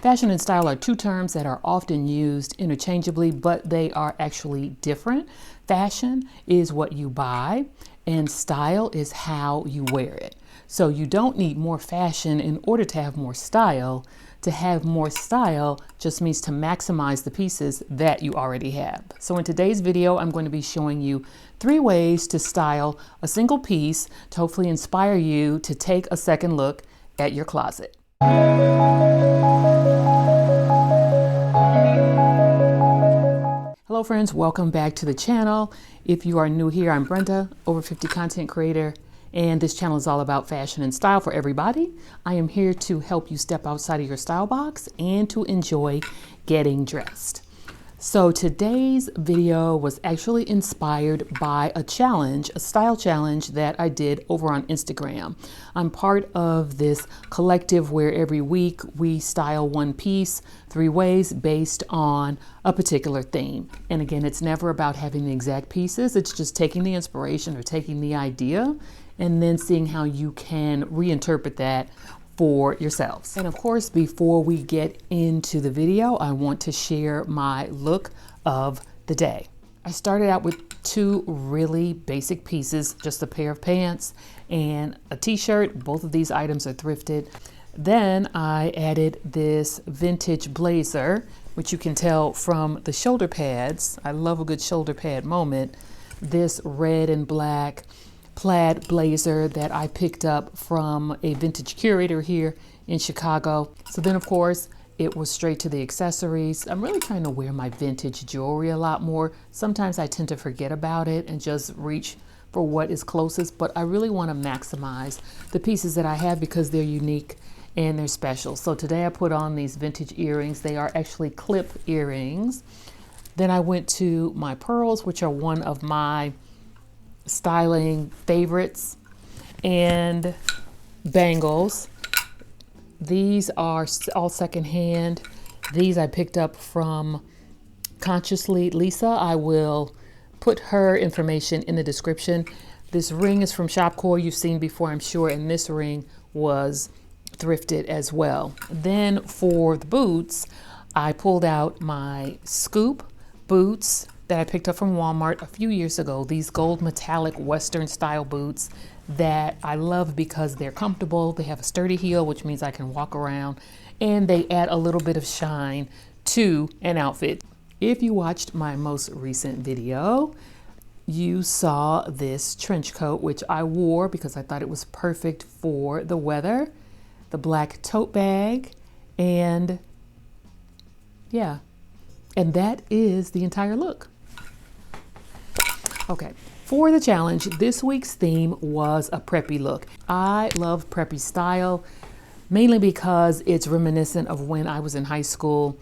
Fashion and style are two terms that are often used interchangeably, but they are actually different. Fashion is what you buy, and style is how you wear it. So you don't need more fashion in order to have more style. To have more style just means to maximize the pieces that you already have. So in today's video, I'm going to be showing you 3 ways to style a single piece to hopefully inspire you to take a second look at your closet. Hello friends, welcome back to the channel. If you are new here, I'm Brenda, over 50 content creator, and this channel is all about fashion and style for everybody. I am here to help you step outside of your style box and to enjoy getting dressed. So today's video was actually inspired by a challenge, a style challenge that I did over on Instagram. I'm part of this collective where every week we style one piece 3 ways based on a particular theme. And again, it's never about having the exact pieces. It's just taking the inspiration or taking the idea and then seeing how you can reinterpret that for yourselves. And of course, before we get into the video, I want to share my look of the day. I started out with 2 really basic pieces, just a pair of pants and a t-shirt. Both of these items are thrifted. Then I added this vintage blazer, which you can tell from the shoulder pads. I love a good shoulder pad moment. This red and black plaid blazer that I picked up from a vintage curator here in Chicago. So then of course it was straight to the accessories. I'm really trying to wear my vintage jewelry a lot more. Sometimes I tend to forget about it and just reach for what is closest, but I really want to maximize the pieces that I have because they're unique and they're special. So today I put on these vintage earrings. They are actually clip earrings. Then I went to my pearls, which are one of my styling favorites, and bangles. These are all secondhand. These I picked up from Consciously Lisa. I will put her information in the description. This ring is from Shopcore. You've seen before, I'm sure, and this ring was thrifted as well. Then for the boots, I pulled out my Scoop boots that I picked up from Walmart a few years ago. These gold metallic Western style boots that I love because they're comfortable. They have a sturdy heel, which means I can walk around, and they add a little bit of shine to an outfit. If you watched my most recent video, you saw this trench coat, which I wore because I thought it was perfect for the weather. The black tote bag, and yeah, and that is the entire look. Okay, for the challenge, this week's theme was a preppy look. I love preppy style, mainly because it's reminiscent of when I was in high school.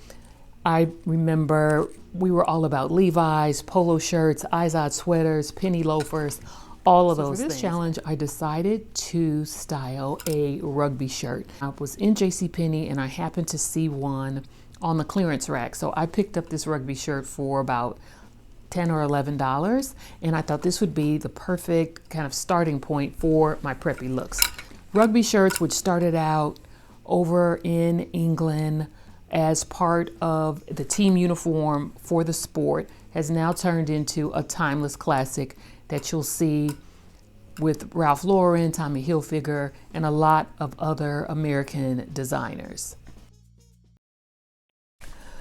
I remember we were all about Levi's, polo shirts, Izod sweaters, penny loafers, all of those things. For this challenge, I decided to style a rugby shirt. I was in JCPenney and I happened to see one on the clearance rack. So I picked up this rugby shirt for about $10 or $11, and I thought this would be the perfect kind of starting point for my preppy looks. Rugby shirts, which started out over in England as part of the team uniform for the sport, has now turned into a timeless classic that you'll see with Ralph Lauren, Tommy Hilfiger, and a lot of other American designers.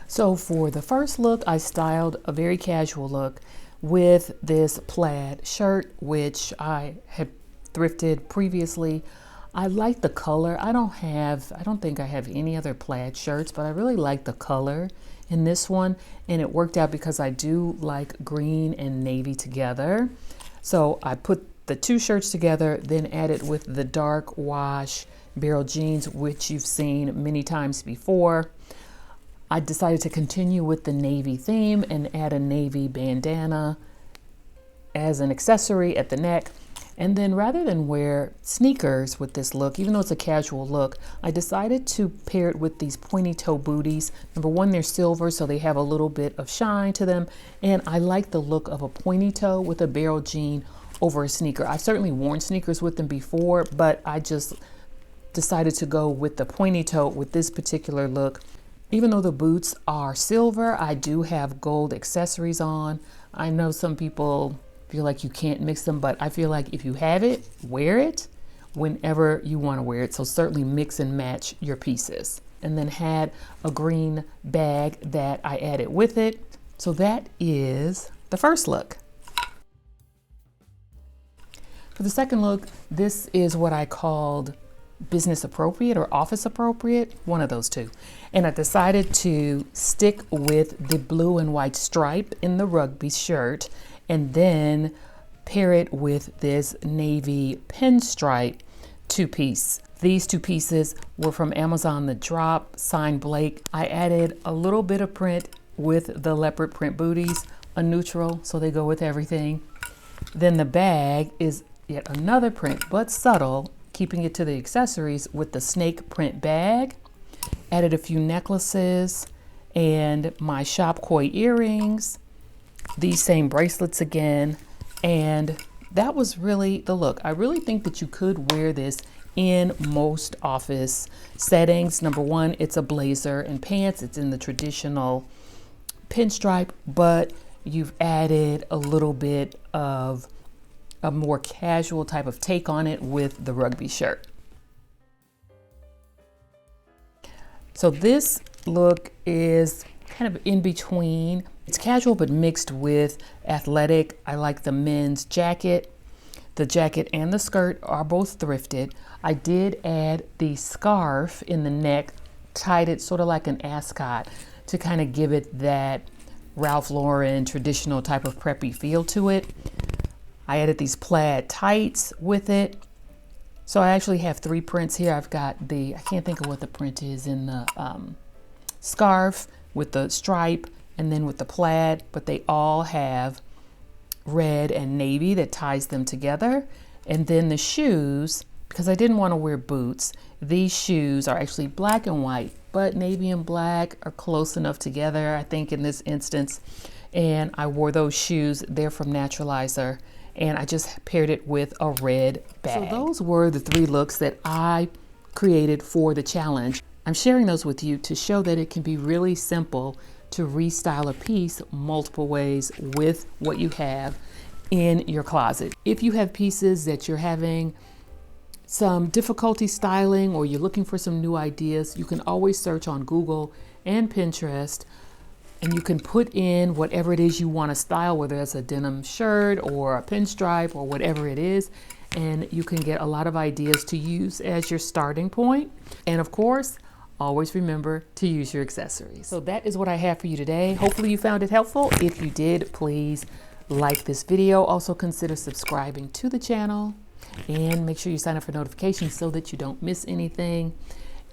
So for the first look, I styled a very casual look with this plaid shirt, which I had thrifted previously. I like the color. I don't think I have any other plaid shirts, but I really like the color in this one, and it worked out because I do like green and navy together. So I put the 2 shirts together, then added with the dark wash barrel jeans, which you've seen many times before. I decided to continue with the navy theme and add a navy bandana as an accessory at the neck. And then rather than wear sneakers with this look, even though it's a casual look, I decided to pair it with these pointy toe booties. Number one, they're silver, so they have a little bit of shine to them. And I like the look of a pointy toe with a barrel jean over a sneaker. I've certainly worn sneakers with them before, but I just decided to go with the pointy toe with this particular look Even though the boots are silver, I do have gold accessories on. I know some people feel like you can't mix them, but I feel like if you have it, wear it whenever you want to wear it. So certainly mix and match your pieces. And then had a green bag that I added with it. So that is the first look. For the second look, this is what I called business appropriate or office appropriate, one of those two. And I decided to stick with the blue and white stripe in the rugby shirt and then pair it with this navy pinstripe two-piece. These two pieces were from Amazon The Drop, signed Blake. I added a little bit of print with the leopard print booties, a neutral, so they go with everything. Then the bag is yet another print, but subtle, keeping it to the accessories with the snake print bag. Added a few necklaces and my shop koi earrings, these same bracelets again, and that was really the look. I really think that you could wear this in most office settings. Number one, it's a blazer and pants. It's in the traditional pinstripe, but you've added a little bit of a more casual type of take on it with the rugby shirt. So this look is kind of in between. It's casual but mixed with athletic. I like the men's jacket. The jacket and the skirt are both thrifted. I did add the scarf in the neck, tied it sort of like an ascot to kind of give it that Ralph Lauren traditional type of preppy feel to it. I added these plaid tights with it. So I actually have three prints here. I've got the, I can't think of what the print is in the scarf with the stripe and then with the plaid, but they all have red and navy that ties them together. And then the shoes, because I didn't want to wear boots, these shoes are actually black and white, but navy and black are close enough together, I think, in this instance. And I wore those shoes. They're from Naturalizer. And I just paired it with a red bag. So those were the three looks that I created for the challenge. I'm sharing those with you to show that it can be really simple to restyle a piece multiple ways with what you have in your closet. If you have pieces that you're having some difficulty styling or you're looking for some new ideas, you can always search on Google and Pinterest, and you can put in whatever it is you want to style, whether it's a denim shirt or a pinstripe or whatever it is, and you can get a lot of ideas to use as your starting point. And of course, always remember to use your accessories. So that is what I have for you today. Hopefully you found it helpful. If you did, please like this video. Also consider subscribing to the channel and make sure you sign up for notifications so that you don't miss anything.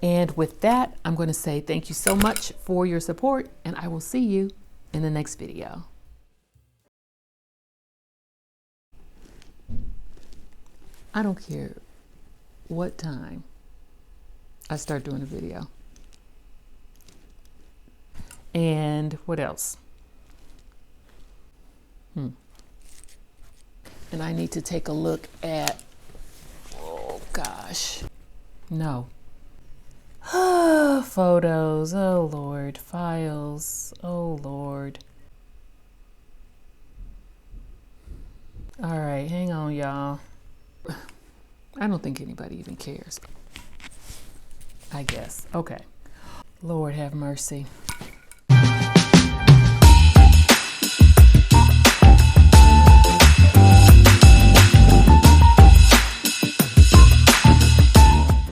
And with that, I'm going to say thank you so much for your support, and I will see you in the next video. I don't care what time I start doing a video. And what else? And I need to take a look at, oh gosh, no. Photos, oh Lord, files, oh Lord. All right, hang on, y'all. I don't think anybody even cares. I guess. Okay. Lord have mercy.